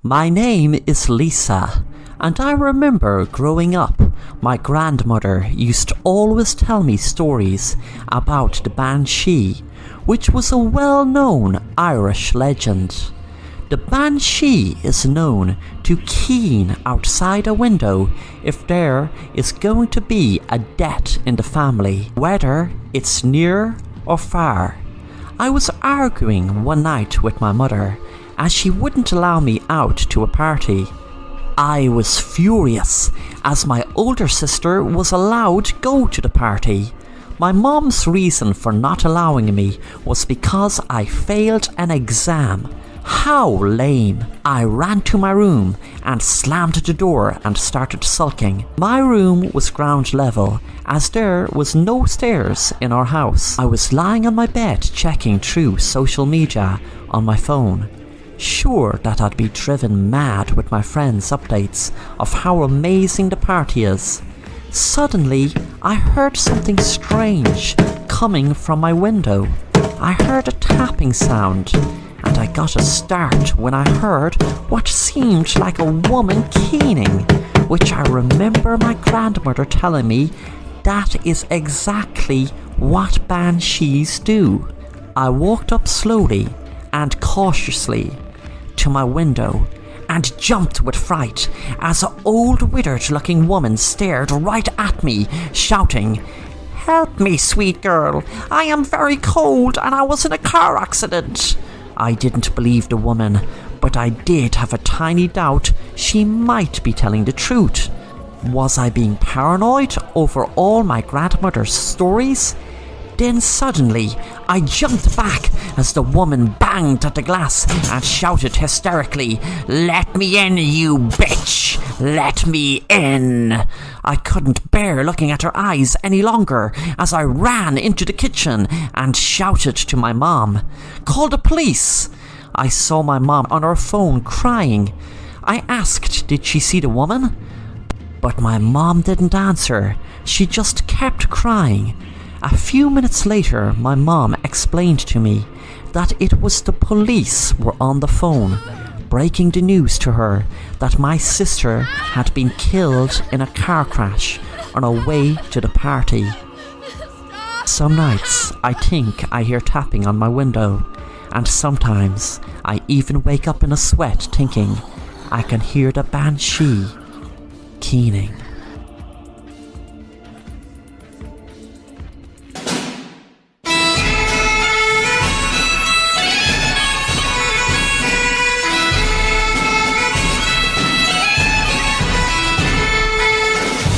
My name is Lisa, and I remember growing up, my grandmother used to always tell me stories about the Banshee, which was a well-known Irish legend. The Banshee is known to keen outside a window if there is going to be a death in the family, whether it's near or far. I was arguing one night with my mother as she wouldn't allow me out to a party. I was furious as my older sister was allowed to go to the party. My mom's reason for not allowing me was because I failed an exam. How lame! I ran to my room and slammed the door and started sulking. My room was ground level as there was no stairs in our house. I was lying on my bed checking through social media on my phone, sure that I'd be driven mad with my friends' updates of how amazing the party is. Suddenly, I heard something strange coming from my window. I heard a tapping sound, and I got a start when I heard what seemed like a woman keening, which I remember my grandmother telling me that is exactly what banshees do. I walked up slowly and cautiously to my window and jumped with fright as an old withered-looking woman stared right at me, shouting, "Help me, sweet girl, I am very cold and I was in a car accident." I didn't believe the woman, but I did have a tiny doubt she might be telling the truth. Was I being paranoid over all my grandmother's stories? Then suddenly, I jumped back as the woman banged at the glass and shouted hysterically, "Let me in, you bitch! Let me in!" I couldn't bear looking at her eyes any longer as I ran into the kitchen and shouted to my mom, "Call the police!" I saw my mom on her phone crying. I asked did she see the woman, but my mom didn't answer. She just kept crying. A few minutes later, my mom explained to me that it was the police were on the phone, breaking the news to her that my sister had been killed in a car crash on her way to the party. Some nights, I think I hear tapping on my window, and sometimes I even wake up in a sweat thinking I can hear the banshee keening.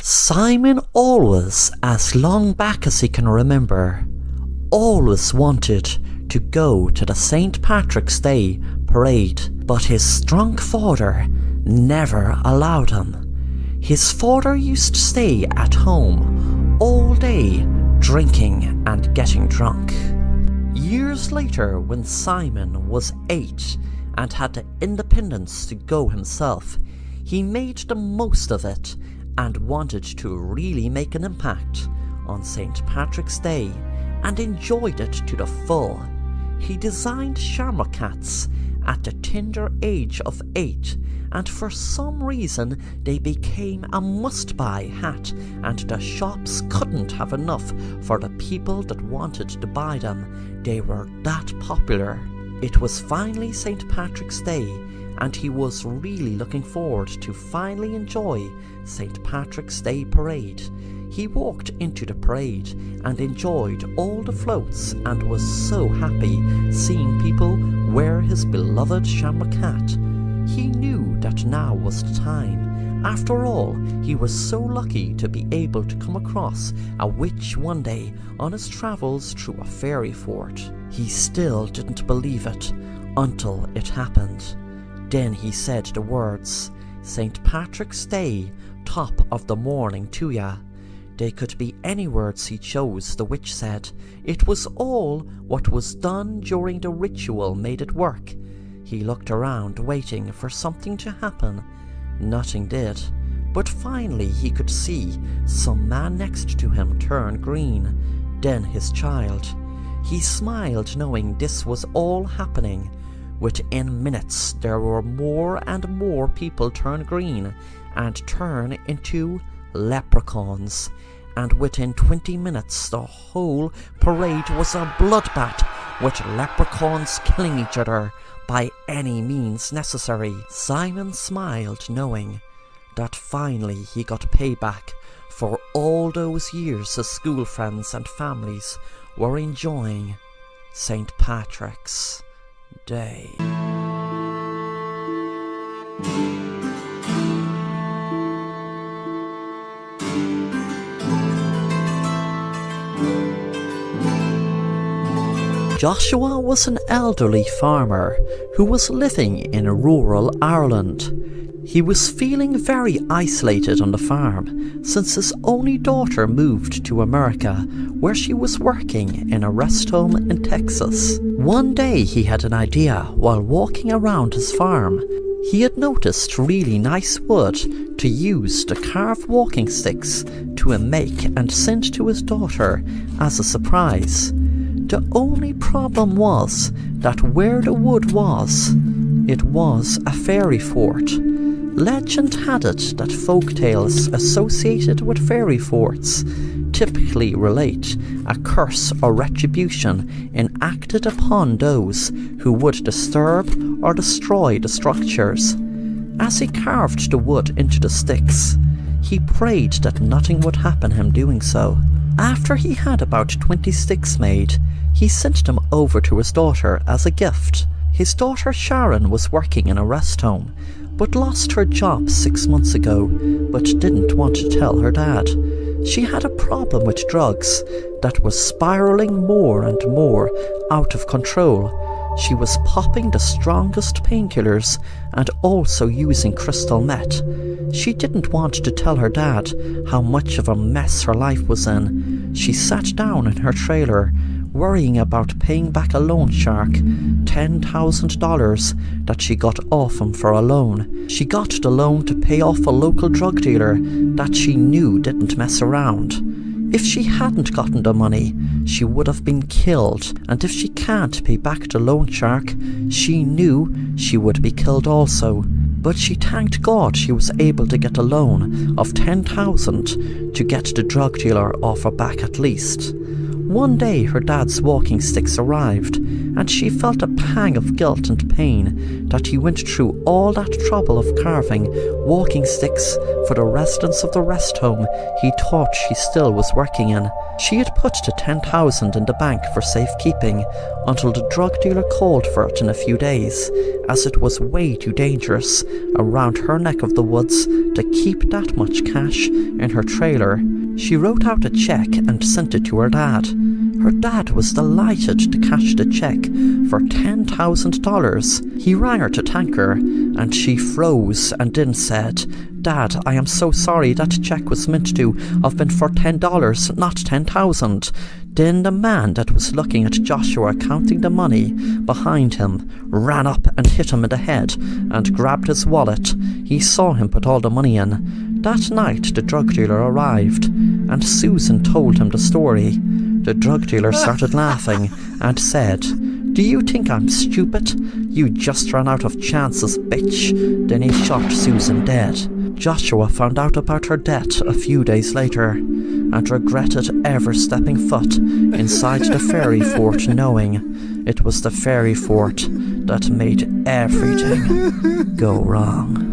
Simon always, as long back as he can remember, always wanted to go to the St. Patrick's Day parade, but his drunk father never allowed him. His father used to stay at home all day drinking and getting drunk. Years later, when Simon was 8 and had the independence to go himself, he made the most of it and wanted to really make an impact on St. Patrick's Day and enjoyed it to the full. He designed shamrock hats at the tender age of 8, and for some reason they became a must-buy hat, and the shops couldn't have enough for the people that wanted to buy them. They were that popular. It was finally St. Patrick's Day, and he was really looking forward to finally enjoy St. Patrick's Day parade. He walked into the parade and enjoyed all the floats and was so happy seeing people wear his beloved shamrock hat. He knew that now was the time. After all, he was so lucky to be able to come across a witch one day on his travels through a fairy fort. He still didn't believe it until it happened. Then he said the words, "St. Patrick's Day, top of the morning to ya." They could be any words he chose, the witch said. It was all what was done during the ritual made it work. He looked around, waiting for something to happen. Nothing did, but finally he could see some man next to him turn green, then his child. He smiled knowing this was all happening. Within minutes there were more and more people turn green and turn into leprechauns, and within 20 minutes the whole parade was a bloodbath, with leprechauns killing each other by any means necessary. Simon smiled, knowing that finally he got payback for all those years his school friends and families were enjoying St. Patrick's Day. Joshua was an elderly farmer who was living in rural Ireland. He was feeling very isolated on the farm since his only daughter moved to America, where she was working in a rest home in Texas. One day he had an idea while walking around his farm. He had noticed really nice wood to use to carve walking sticks to make and send to his daughter as a surprise. The only problem was that where the wood was, it was a fairy fort. Legend had it that folk tales associated with fairy forts typically relate a curse or retribution enacted upon those who would disturb or destroy the structures. As he carved the wood into the sticks, he prayed that nothing would happen him doing so. After he had about 20 sticks made, he sent them over to his daughter as a gift. His daughter Sharon was working in a rest home, but lost her job 6 months ago, but didn't want to tell her dad. She had a problem with drugs that was spiraling more and more out of control. She was popping the strongest painkillers and also using crystal meth. She didn't want to tell her dad how much of a mess her life was in. She sat down in her trailer, worrying about paying back a loan shark $10,000 that she got off him for a loan. She got the loan to pay off a local drug dealer that she knew didn't mess around. If she hadn't gotten the money, she would have been killed, and if she can't pay back the loan shark, she knew she would be killed also. But she thanked God she was able to get a loan of $10,000 to get the drug dealer off her back at least. One day her dad's walking sticks arrived, and she felt a pang of guilt and pain that he went through all that trouble of carving walking sticks for the residents of the rest home he thought she still was working in. She had put the $10,000 in the bank for safekeeping until the drug dealer called for it in a few days, as it was way too dangerous around her neck of the woods to keep that much cash in her trailer. She wrote out a check and sent it to her dad. Her dad was delighted to cash the check for $10,000. He rang her to thank her, and she froze and then said, "Dad, I am so sorry, that check was meant to have been for $10, not $10,000. Then the man that was looking at Joshua counting the money behind him ran up and hit him in the head and grabbed his wallet. He saw him put all the money in. That night the drug dealer arrived, and Susan told him the story. The drug dealer started laughing and said, "Do you think I'm stupid? You just ran out of chances, bitch." Then he shot Susan dead. Joshua found out about her death a few days later and regretted ever stepping foot inside the fairy fort, knowing it was the fairy fort that made everything go wrong.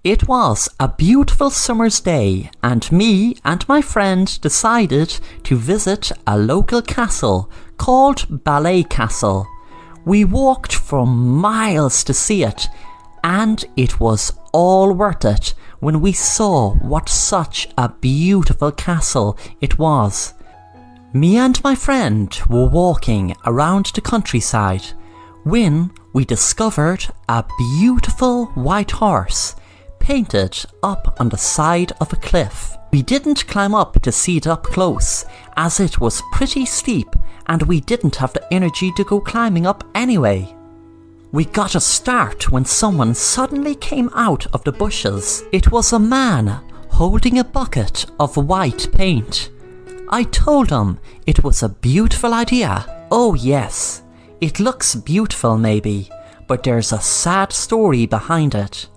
It was a beautiful summer's day, and me and my friend decided to visit a local castle called Ballet Castle. We walked for miles to see it, and it was all worth it when we saw what such a beautiful castle it was. Me and my friend were walking around the countryside when we discovered a beautiful white horse painted up on the side of a cliff. We didn't climb up to see it up close, as it was pretty steep and we didn't have the energy to go climbing up anyway. We got a start when someone suddenly came out of the bushes. It was a man holding a bucket of white paint. I told him it was a beautiful idea. Oh yes, it looks beautiful maybe, but there's a sad story behind it.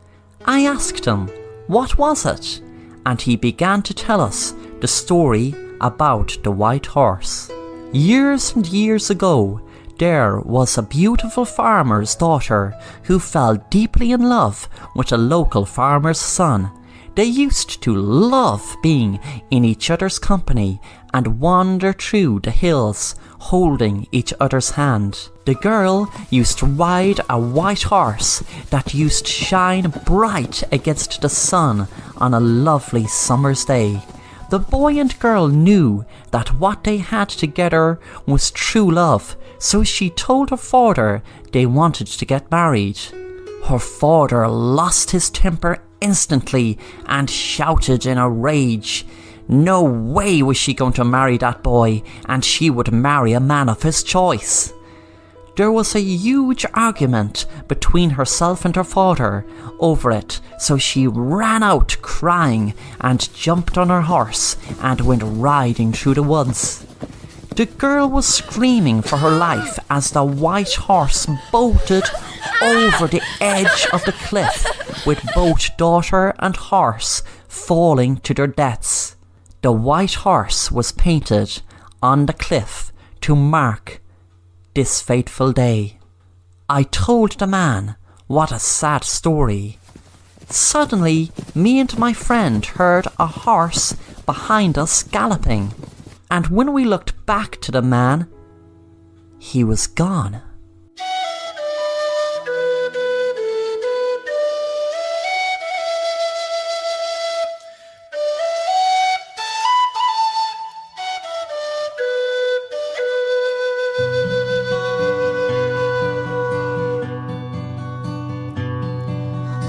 I asked him, what was it? And he began to tell us the story about the white horse. Years and years ago, there was a beautiful farmer's daughter who fell deeply in love with a local farmer's son. They used to love being in each other's company and wander through the hills holding each other's hand. The girl used to ride a white horse that used to shine bright against the sun on a lovely summer's day. The boy and girl knew that what they had together was true love, so she told her father they wanted to get married. Her father lost his temper instantly and shouted in a rage. No way was she going to marry that boy, and she would marry a man of his choice. There was a huge argument between herself and her father over it, so she ran out crying and jumped on her horse and went riding through the woods. The girl was screaming for her life as the white horse bolted over the edge of the cliff, with both daughter and horse falling to their deaths. The white horse was painted on the cliff to mark this fateful day. I told the man what a sad story. Suddenly, me and my friend heard a horse behind us galloping, and when we looked back to the man, he was gone.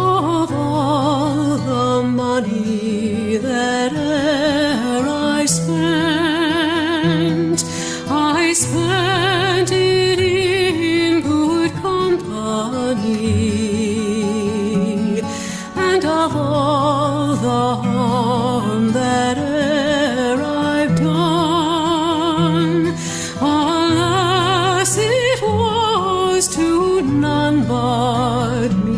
Of all the money that e'er I spent it in good company, and of all the harm that e'er I've done, alas, it was to none but me.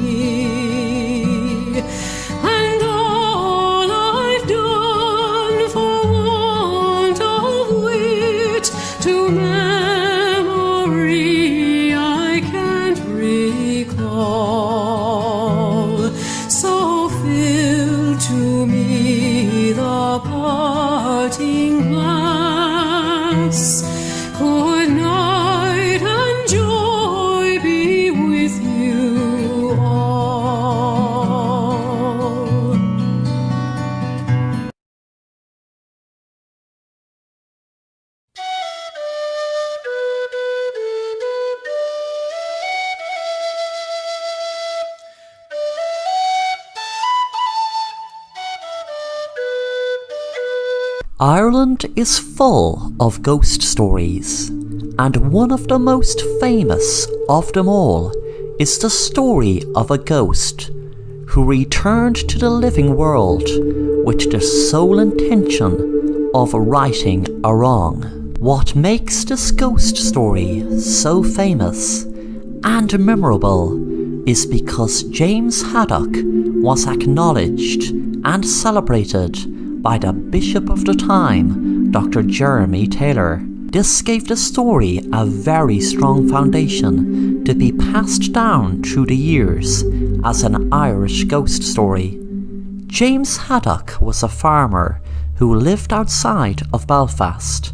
And all I've done for want of wit to memory I can't recall. So fill to me the parting glass. Good night and joy be with you all. Ireland is full of ghost stories, and one of the most famous of them all is the story of a ghost who returned to the living world with the sole intention of righting a wrong. What makes this ghost story so famous and memorable is because James Haddock was acknowledged and celebrated by the Bishop of the time, Dr. Jeremy Taylor. This gave the story a very strong foundation to be passed down through the years as an Irish ghost story. James Haddock was a farmer who lived outside of Belfast.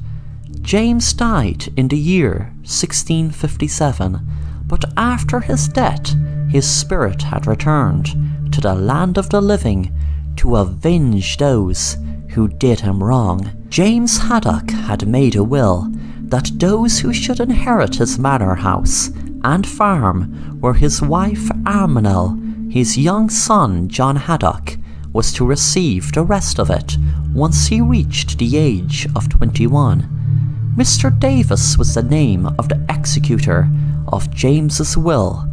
James died in the year 1657, but after his death, his spirit had returned to the land of the living to avenge those who did him wrong. James Haddock had made a will that those who should inherit his manor house and farm were his wife Arminel, his young son John Haddock was to receive the rest of it once he reached the age of 21. Mr. Davis was the name of the executor of James's will.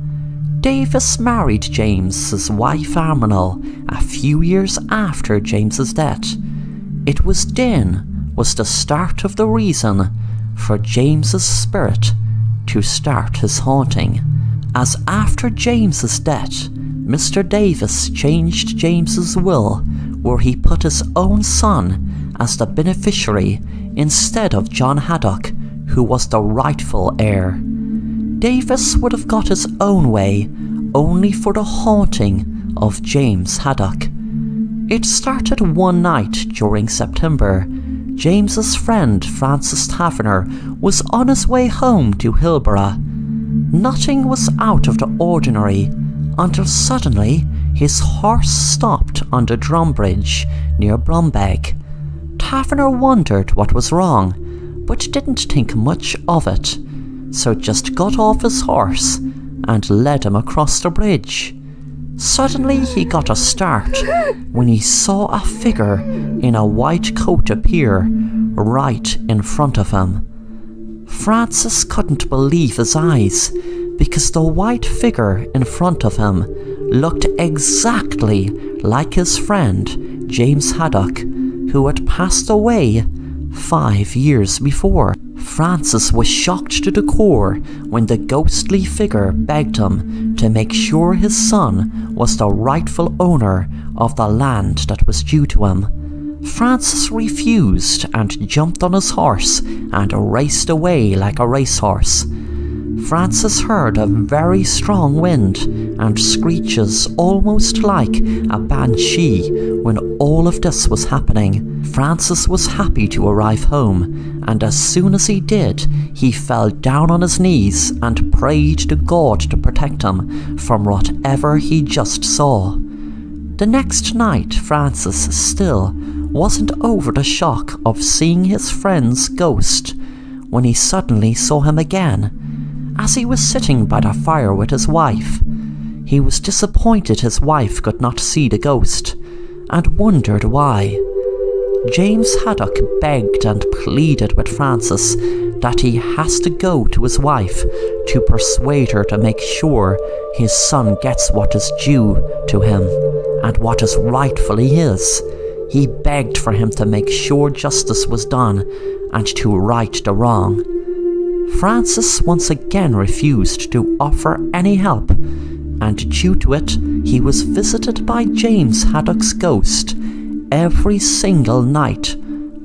Davis married James's wife Arminal a few years after James's death. It was the start of the reason for James's spirit to start his haunting, as after James's death, Mr. Davis changed James's will where he put his own son as the beneficiary instead of John Haddock, who was the rightful heir. Davis would have got his own way only for the haunting of James Haddock. It started one night during September. James's friend Francis Taverner was on his way home to Hilborough. Nothing was out of the ordinary until suddenly his horse stopped on the Drumbridge near Brumbeg. Taverner wondered what was wrong, but didn't think much of it, so just got off his horse and led him across the bridge. Suddenly he got a start when he saw a figure in a white coat appear right in front of him. Francis couldn't believe his eyes, because the white figure in front of him looked exactly like his friend James Haddock, who had passed away 5 years before. Francis was shocked to the core when the ghostly figure begged him to make sure his son was the rightful owner of the land that was due to him. Francis refused and jumped on his horse and raced away like a racehorse. Francis heard a very strong wind and screeches almost like a banshee when all of this was happening. Francis was happy to arrive home, and as soon as he did, he fell down on his knees and prayed to God to protect him from whatever he just saw. The next night, Francis still wasn't over the shock of seeing his friend's ghost when he suddenly saw him again. As he was sitting by the fire with his wife, he was disappointed his wife could not see the ghost, and wondered why. James Haddock begged and pleaded with Francis that he has to go to his wife to persuade her to make sure his son gets what is due to him and what is rightfully his. He begged for him to make sure justice was done and to right the wrong. Francis once again refused to offer any help, and due to it, he was visited by James Haddock's ghost every single night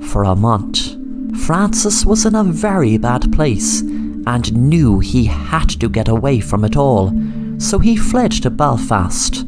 for a month. Francis was in a very bad place and knew he had to get away from it all, so he fled to Belfast.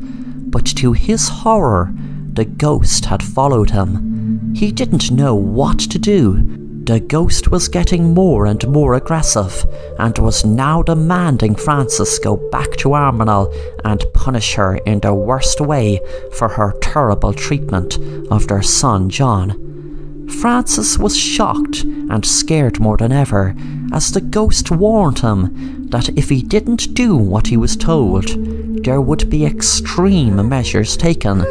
But to his horror, the ghost had followed him. He didn't know what to do. The ghost was getting more and more aggressive, and was now demanding Francis go back to Arminal and punish her in the worst way for her terrible treatment of their son John. Francis was shocked and scared more than ever, as the ghost warned him that if he didn't do what he was told, there would be extreme measures taken.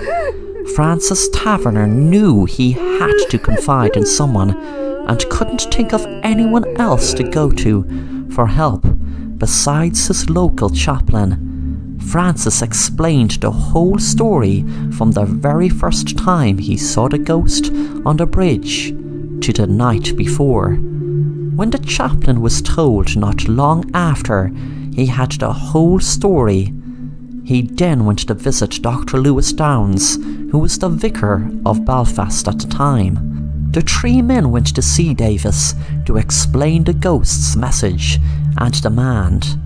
Francis Taverner knew he had to confide in someone, and couldn't think of anyone else to go to for help besides his local chaplain. Francis explained the whole story from the very first time he saw the ghost on the bridge to the night before. When the chaplain was told not long after he had the whole story, he then went to visit Dr. Lewis Downes, who was the vicar of Belfast at the time. The three men went to see Davis to explain the ghost's message and demand.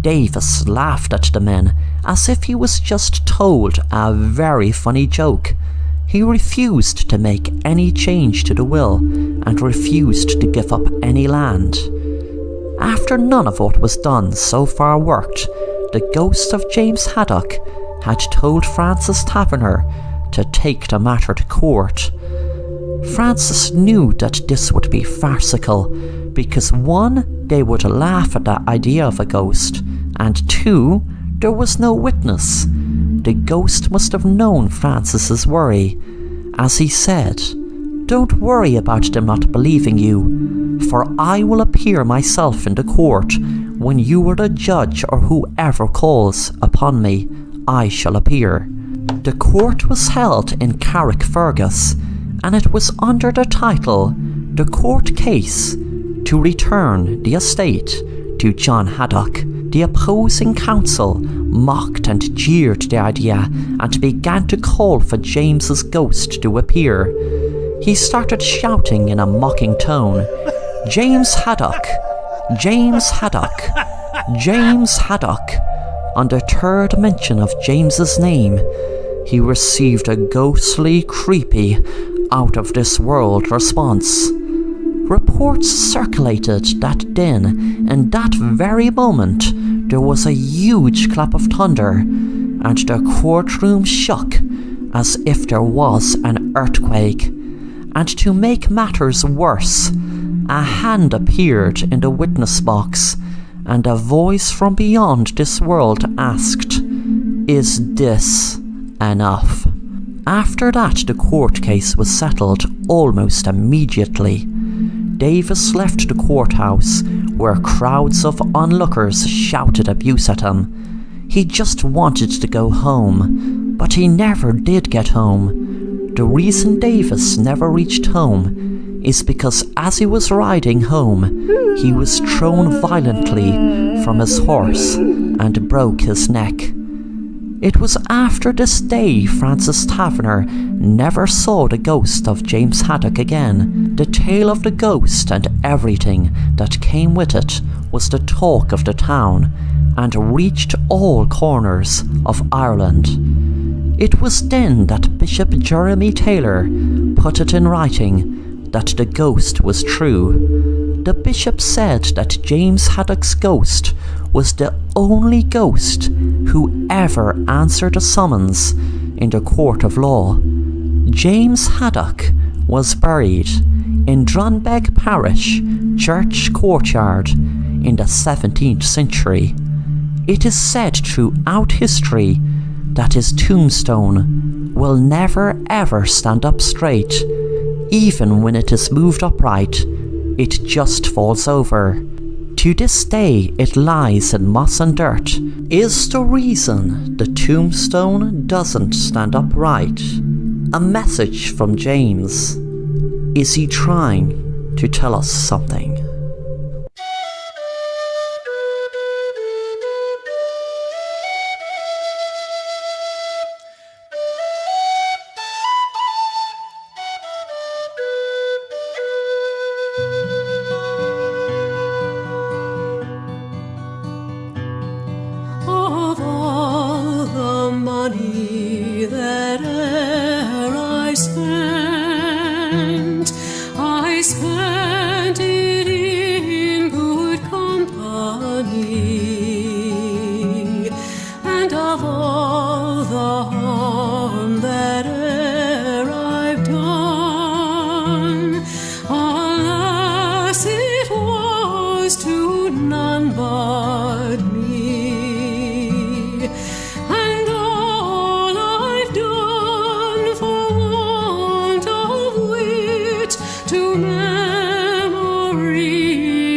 Davis laughed at the men as if he was just told a very funny joke. He refused to make any change to the will and refused to give up any land. After none of what was done so far worked, the ghost of James Haddock had told Francis Taverner to take the matter to court. Francis knew that this would be farcical, because 1, they would laugh at the idea of a ghost, and 2, there was no witness. the ghost must have known Francis's worry, as he said, "Don't worry about them not believing you, for I will appear myself in the court. When you are the judge, or whoever calls upon me, I shall appear." The court was held in Carrickfergus, and it was under the title "The Court Case to Return the Estate to John Haddock." The opposing counsel mocked and jeered the idea and began to call for James's ghost to appear. He started shouting in a mocking tone, "James Haddock! James Haddock! James Haddock!" On the third mention of James's name, he received a ghostly, creepy, out-of-this-world response. Reports circulated that then, in that very moment, there was a huge clap of thunder, and the courtroom shook as if there was an earthquake. And to make matters worse, a hand appeared in the witness box, and a voice from beyond this world asked, "Is this enough?" After that, the court case was settled almost immediately. Davis left the courthouse, where crowds of onlookers shouted abuse at him. He just wanted to go home, but he never did get home. The reason Davis never reached home is because as he was riding home, he was thrown violently from his horse and broke his neck. It was after this day Francis Taverner never saw the ghost of James Haddock again. The tale of the ghost and everything that came with it was the talk of the town and reached all corners of Ireland. It was then that Bishop Jeremy Taylor put it in writing that the ghost was true. The bishop said that James Haddock's ghost was the only ghost who ever answered a summons in the court of law. James Haddock was buried in Drunbeg Parish Church Courtyard in the 17th century. It is said throughout history that his tombstone will never ever stand up straight. Even when it is moved upright, it just falls over. To this day it lies in moss and dirt. Is the reason the tombstone doesn't stand upright a message from James? Is he trying to tell us something? Of all the money that e'er I spent it in good company, and of all the harm that e'er I've done, alas, it was to none but me. And all I've done for want of wit to memory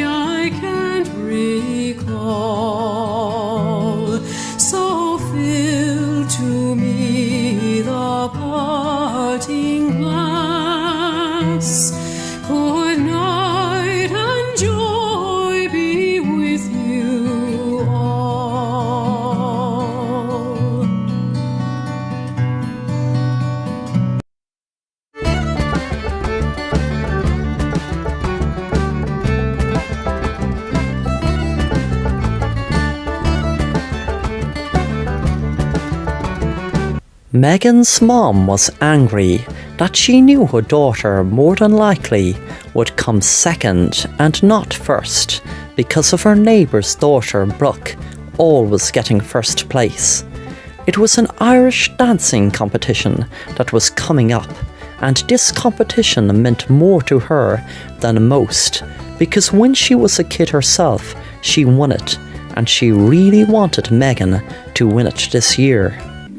I can't recall. So fill to me the parting glass. Good night and joy be with you all. Megan's mom was angry that she knew her daughter more than likely would come second and not first because of her neighbour's daughter Brooke always getting first place. It was an Irish dancing competition that was coming up, and this competition meant more to her than most because when she was a kid herself she won it, and she really wanted Megan to win it this year.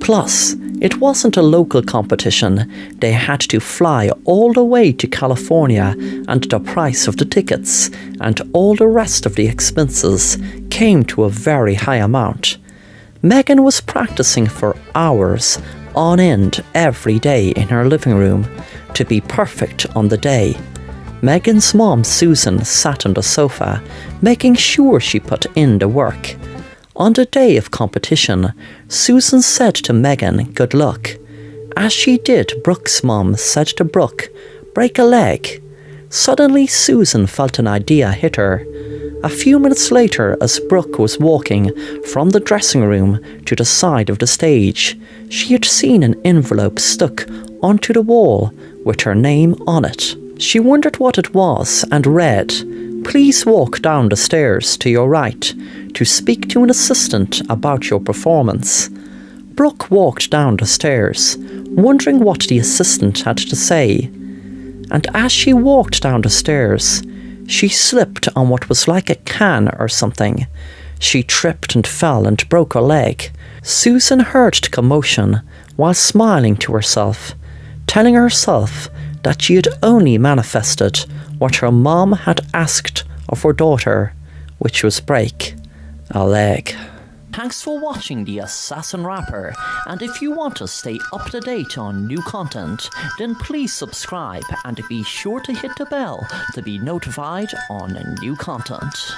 Plus, it wasn't a local competition. They had to fly all the way to California, and the price of the tickets and all the rest of the expenses came to a very high amount. Megan was practicing for hours on end every day in her living room to be perfect on the day. Megan's mom, Susan, sat on the sofa, making sure she put in the work. On the day of competition, Susan said to Megan, "Good luck." As she did, Brooke's mom said to Brooke, "Break a leg." Suddenly, Susan felt an idea hit her. A few minutes later, as Brooke was walking from the dressing room to the side of the stage, she had seen an envelope stuck onto the wall with her name on it. She wondered what it was and read, "Please walk down the stairs to your right to speak to an assistant about your performance." Brooke walked down the stairs, wondering what the assistant had to say. And as she walked down the stairs, she slipped on what was like a can or something. She tripped and fell and broke her leg. Susan heard the commotion while smiling to herself, telling herself that she had only manifested what her mom had asked of her daughter, which was break a leg. Thanks for watching The Assassin Rapper, and if you want to stay up to date on new content, then please subscribe and be sure to hit the bell to be notified on new content.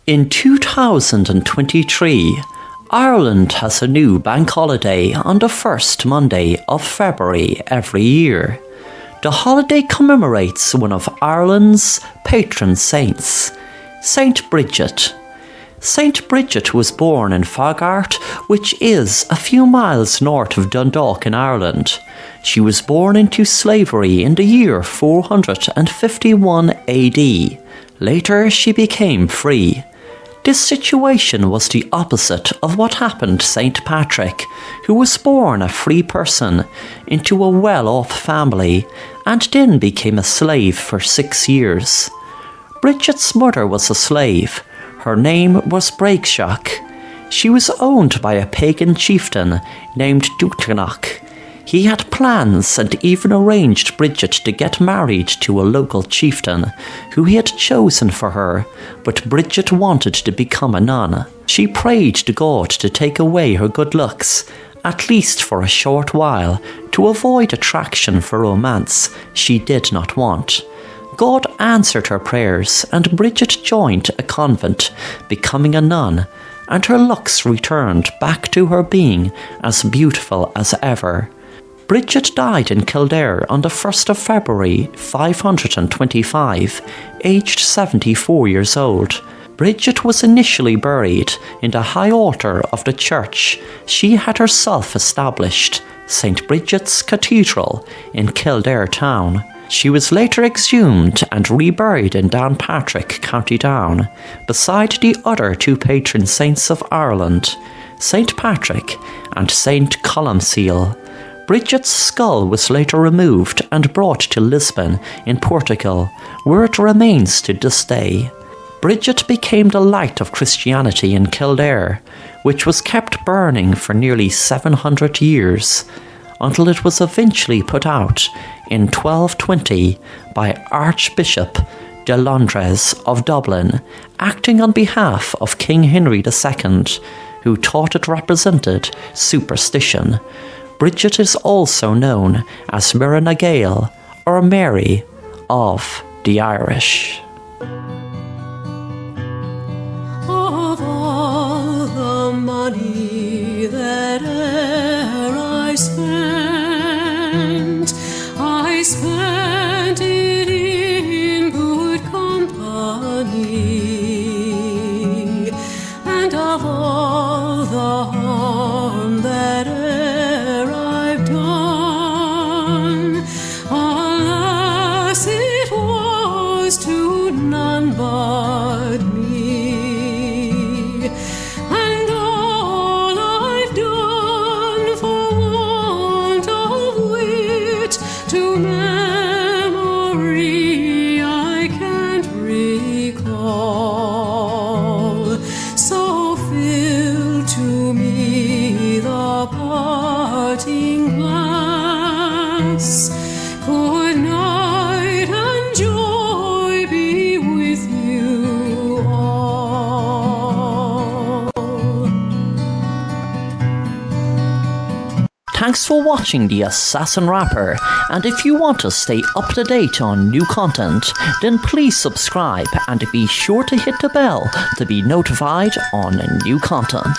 In 2023, Ireland has a new bank holiday on the first Monday of February every year. The holiday commemorates one of Ireland's patron saints, Saint Brigid. Saint Brigid was born in Faughart, which is a few miles north of Dundalk in Ireland. She was born into slavery in the year 451 AD. Later, she became free. This situation was the opposite of what happened to St. Patrick, who was born a free person into a well-off family and then became a slave for 6 years. Brigid's mother was a slave. Her name was Brigid. She was owned by a pagan chieftain named Dúchlanach. He had plans and even arranged Brigid to get married to a local chieftain who he had chosen for her, but Brigid wanted to become a nun. She prayed to God to take away her good looks, at least for a short while, to avoid attraction for romance she did not want. God answered her prayers and Brigid joined a convent, becoming a nun, and her looks returned back to her being as beautiful as ever. Brigid died in Kildare on the 1st of February 525, aged 74 years old. Brigid was initially buried in the high altar of the church she had herself established, St. Brigid's Cathedral in Kildare town. She was later exhumed and reburied in Downpatrick, County Down, beside the other two patron saints of Ireland, St. Patrick and St. Columcille. Brigid's skull was later removed and brought to Lisbon in Portugal, where it remains to this day. Brigid became the light of Christianity in Kildare, which was kept burning for nearly 700 years, until it was eventually put out in 1220 by Archbishop de Londres of Dublin, acting on behalf of King Henry II, who thought it represented superstition. Brigid is also known as Mira na Gael, or Mary of the Irish. Of all the money that e'er I spent it in good company, and of all the harm that e'er I've done, alas, it was to none but Thanks for watching The Assassin Rapper, and if you want to stay up to date on new content, then please subscribe and be sure to hit the bell to be notified on new content.